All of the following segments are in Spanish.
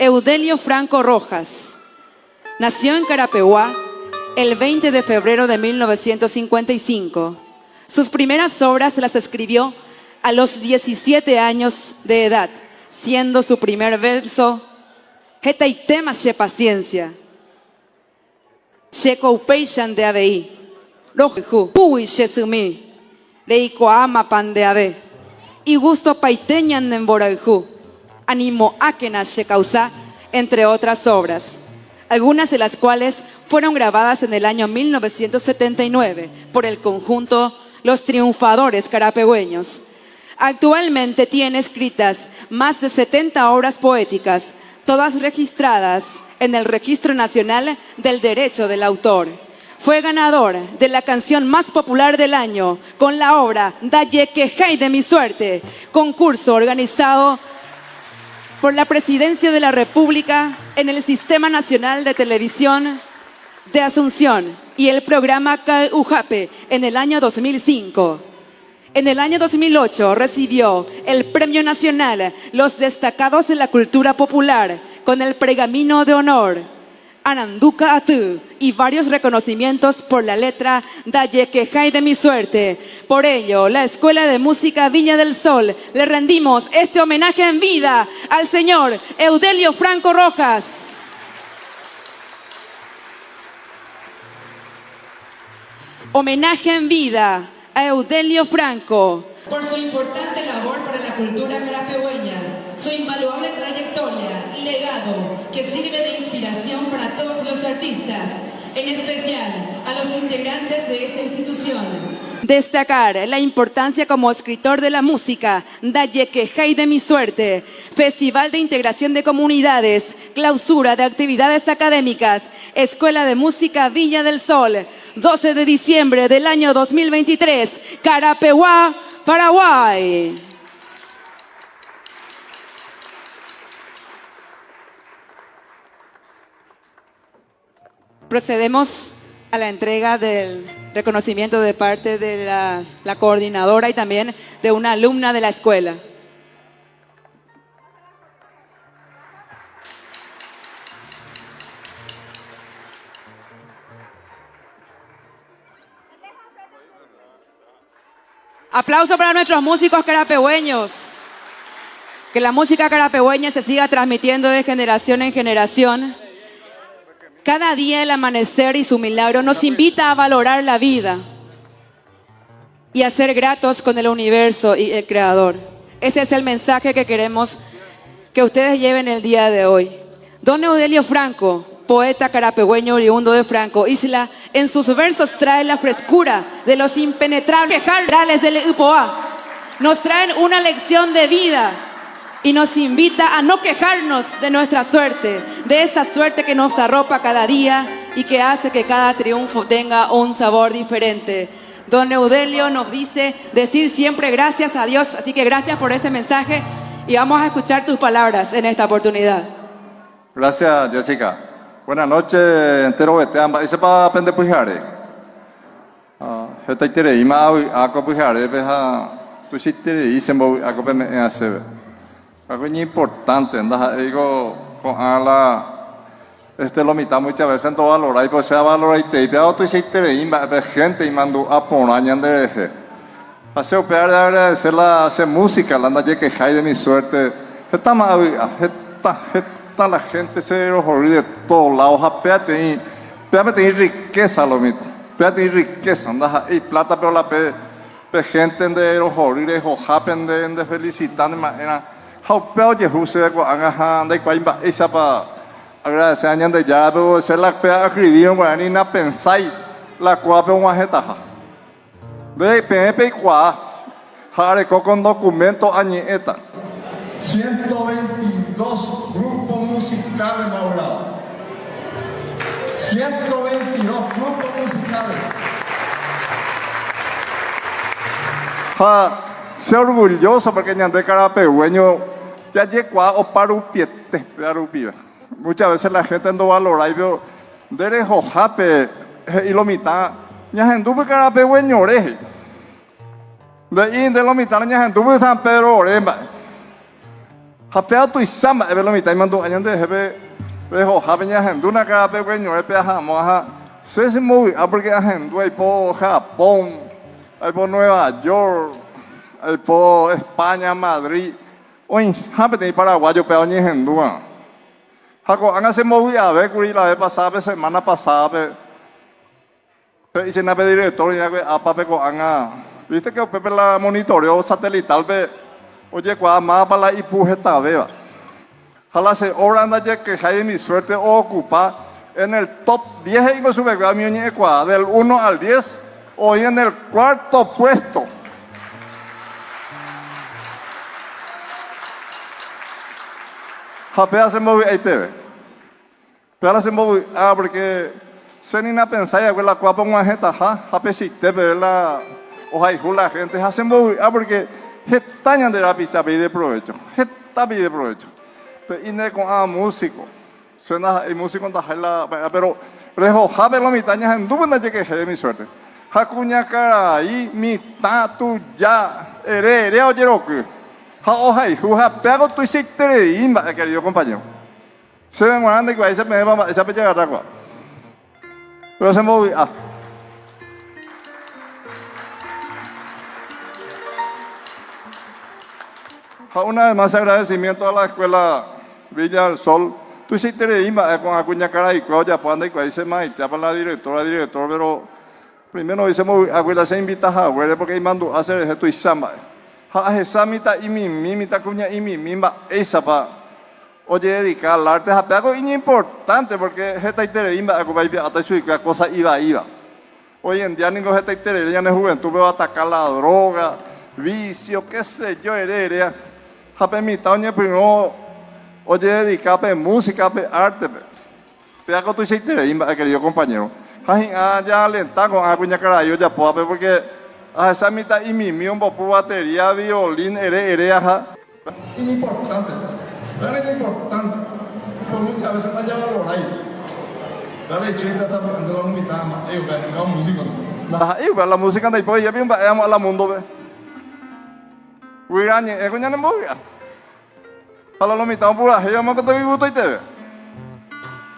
Eudelio Franco Rojas. Nació en Carapeguá el 20 de febrero de 1955. Sus primeras obras las escribió a los 17 años de edad, siendo su primer verso Hetaitema she paciencia. She coupeixan de ABI. Roju, pui she sumi. Reiko ama pan de ave. Y gusto paiteñan en Boraju. Animo akena she causa, entre otras obras, algunas de las cuales fueron grabadas en el año 1979 por el conjunto Los Triunfadores Carapegüeños. Actualmente tiene escritas más de 70 obras poéticas, todas registradas en el Registro Nacional del Derecho del Autor. Fue ganador de la canción más popular del año con la obra Daye quejay de mi suerte, concurso organizado por la Presidencia de la República en el Sistema Nacional de Televisión de Asunción y el programa Caujape en el año 2005. En el año 2008 recibió el Premio Nacional Los Destacados de la Cultura Popular con el Pergamino de Honor, Ananduka Atu, y varios reconocimientos por la letra Daye quejay de mi suerte. Por ello, la Escuela de Música Viña del Sol le rendimos este homenaje en vida al señor Eudelio Franco Rojas. Homenaje en vida a Eudelio Franco por su importante labor para la cultura carapegüeña, su invaluable trayectoria y legado que sirve de inspiración para todos los artistas, en especial a los integrantes de esta institución. Destacar la importancia como escritor de la música, Daye quejay de mi suerte, Festival de Integración de Comunidades, clausura de actividades académicas, Escuela de Música Viña del Sol, 12 de diciembre del año 2023, Carapeguá, Paraguay. Procedemos a la entrega del reconocimiento de parte de la coordinadora y también de una alumna de la escuela. Aplauso para nuestros músicos carapegüeños. Que la música carapegüeña se siga transmitiendo de generación en generación. Cada día el amanecer y su milagro nos invita a valorar la vida y a ser gratos con el universo y el Creador. Ese es el mensaje que queremos que ustedes lleven el día de hoy. Don Eudelio Franco, poeta carapegüeño oriundo de Franco Isla, en sus versos trae la frescura de los impenetrables jardales del Upoa. Nos traen una lección de vida y nos invita a no quejarnos de nuestra suerte, de esa suerte que nos arropa cada día y que hace que cada triunfo tenga un sabor diferente. Don Eudelio nos dice decir siempre gracias a Dios, así que gracias por ese mensaje y vamos a escuchar tus palabras en esta oportunidad. Gracias, Jessica. Buenas noches, entero beteamba. Ese para pende pujare. Esta quiere ima ako pujare, beja tu si quiere y se mo ako pe me hace. Algo muy importante, anda digo con ala lo mitad muchas veces en todo valor, y pues sea valor y te veo tu si quiere y gente y mando a poner de eje. Hace operar de agradecer la hacer música, la anda que hay de mi suerte. Esta la gente se lo jodí de todos lados, apéate y riqueza lo mismo, apéate y riqueza, anda y plata pero la pe gente de los jodí de jojapen de felicitar de manera, haupeo je juse de anga de cuaimba esa pa agradecer años de ya pero se la pe escribir bueno ni na pensai la cuape una jeta, de pe cua jare con documento añeta. 122 grupos musicales elaborados. 122 grupos musicales. Ser orgulloso porque ñande carapegüeño ya llegó a oparupiete, muchas veces la gente no valora y veo de jojape y lo mitad ña gente carapegüeño oreje de lo mitad ña gente San Pedro oremba Hapea tu isamba evelo mitad mando año de jefe vejo habeña henduna cara pequeño epea moja se muy porque agendu hay po Japón hay po Nueva York hay po España Madrid hoy habete paraguayo peo ni hendua Jaco hágase movi a ver curi la vez pasada semana pasada pe hice na director ya que apa pe ko anga viste que pepe la monitoreo satelital pe oye, cuando más para la impujeta vea. Jala se hora anda ya que hay mi suerte ocupa en el top 10 y sube a mi Ecuador del 1 al 10 hoy en el cuarto puesto. Japea se movió ahí te ve. Pero se movió porque se ni na pensar que la cuapa una jeta jape si te ve la ojalá la gente hace movió porque Getañan de la pista pide provecho, geta pide provecho. Pero ine con músico, suena el músico en tajela, pero rejo jabe lo mitaña en duda no llegue de mi suerte. Hakuña cara ahí mitad tu ya ere oye lo que. Ha ojai, juja pego tu hiciste imba, querido compañero. Se ven grande que ahí se me va esa pecha garagua. Pero se movió Una vez más agradecimiento a la escuela Villa del Sol. Tú hiciste con Acuña Cara y Claudia Panda y dice más y te habla la directora, pero primero dice abuela se invita a abuela porque ahí mando a hacer esto y samba. Ha esa mitad y mi mitad cuña y mi mimba esa pa. Oye, dedicar al arte es algo importante porque esta itereimba hasta su cosa iba. Hoy en día ningún esta itereimba en la juventud veo atacar la droga, vicio, qué sé yo, heredia. Jape mitad oye primero oye dedicar a música, a arte. Te hago tu itereimba, querido compañero. Ya alentar con Acuña Carayo ya puedo porque a esa mitad y mi miombo batería, violín, herea. Importante, realmente importante. Por muchas veces no lleva los aires. Dale, chilita está tocando la mitad más. Que música. La música de después ya bien vamos a la mundo ve. Wirani, coña no movió. Para la mitad pura, yo me conté gusto y te ve.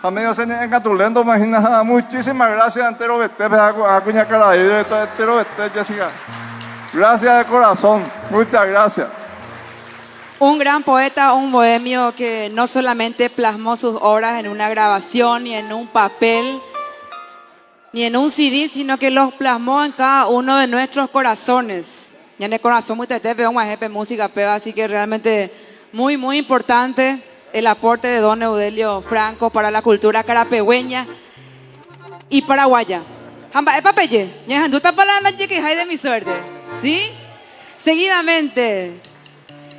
A medio se encatulendo, imagina, muchísimas gracias entero vete, a Cuña Carayo, entero vete, Jessica. Gracias de corazón, muchas gracias. Un gran poeta, un bohemio que no solamente plasmó sus obras en una grabación, ni en un papel, ni en un CD, sino que los plasmó en cada uno de nuestros corazones. Ya en el corazón muy tete, veo más jefe música, pero así que realmente muy, muy importante el aporte de don Eudelio Franco para la cultura carapegüeña y paraguaya. Jamba, papeye, ya tú estás para la que hay de mi suerte, ¿sí? Seguidamente,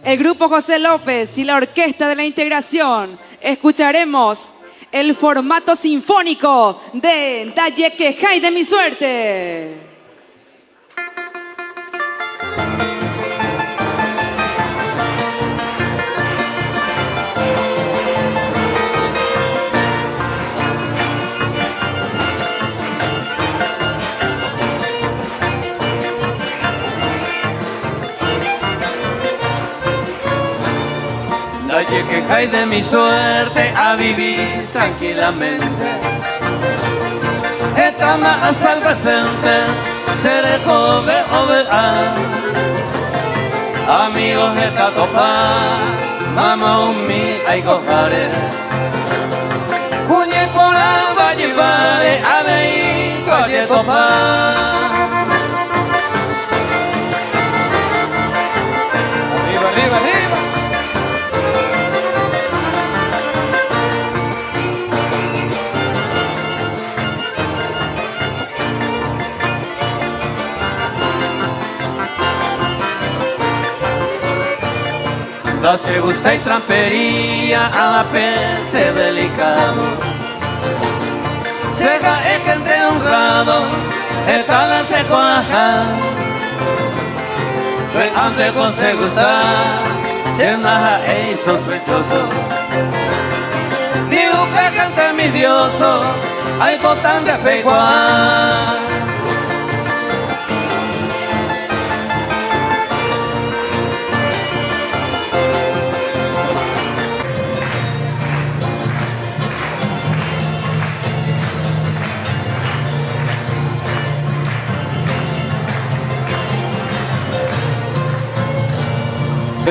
el grupo José López y la Orquesta de la Integración, escucharemos el formato sinfónico de Daye que hay de mi suerte. Daye que cae de mi suerte a vivir tranquilamente. Esta más hasta el presente, seré joven ovea. Amigos esta topa, mamá un mi ay cojare. Cuñe por agua llevaré a ver coye topa. Arriba, arriba, arriba. No se gusta y trampería a la pese delicado. Seja es gente honrado, el tal se cuaja. Pero antes con se gusta, se naja es sospechoso. Digo que gente envidioso, hay botan de peguar.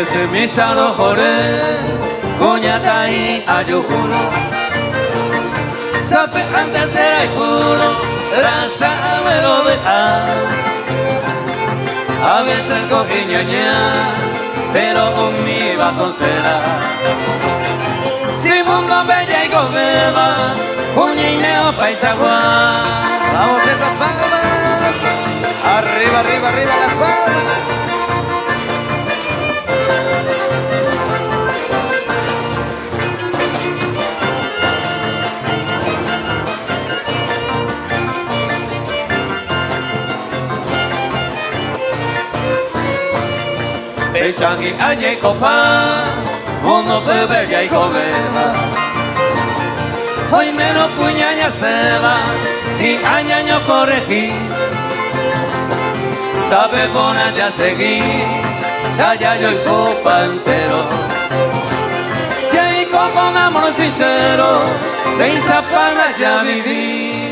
Pese misa no jore, cuñata y ayuno. Sabe antes era juro, raza me lo vea. A veces cogí ñaña, pero con mi basoncera. Si mundo bella y gobeba, un niño paisagua. Vamos esas palmas. Arriba, arriba, arriba las palmas. Pesangi añe copa, uno de bella y gobeba. Hoy menos cuñaña se va y añaño corregí. La bebona ya seguí, ya yo y copa entero. Y ahí con amor sincero, de esa pana ya viví.